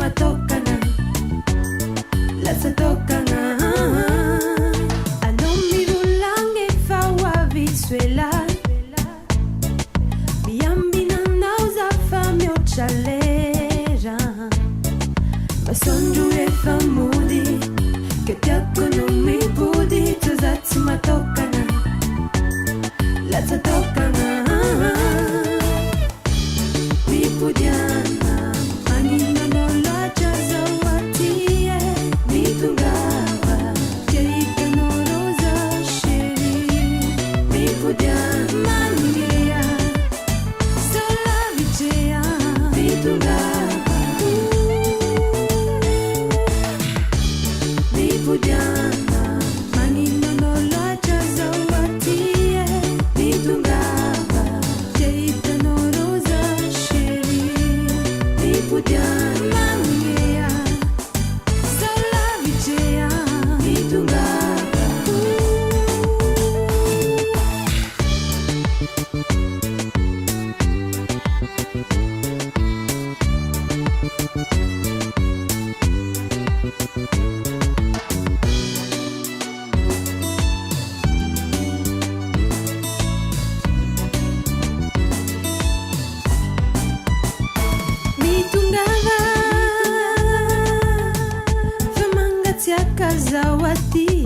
matokana Latsa tokana Alomirulange fawa visuela Biambina nauza famio chalera Masonju e famudi Che ti mi budi Tuzatsu matokana Latsa tokana Mi pudiana Manino non la jazawatie Mi tungava Keika no rosa shiri Mi pudiana Manigea Sola vicea Mi tungava Mi pudiana Manino non la jazawatie Mi tungava Keika no rosa shiri Mi pudiana Manigea Sola vicea Mi tungava Mi tungava Famangazia Kazawati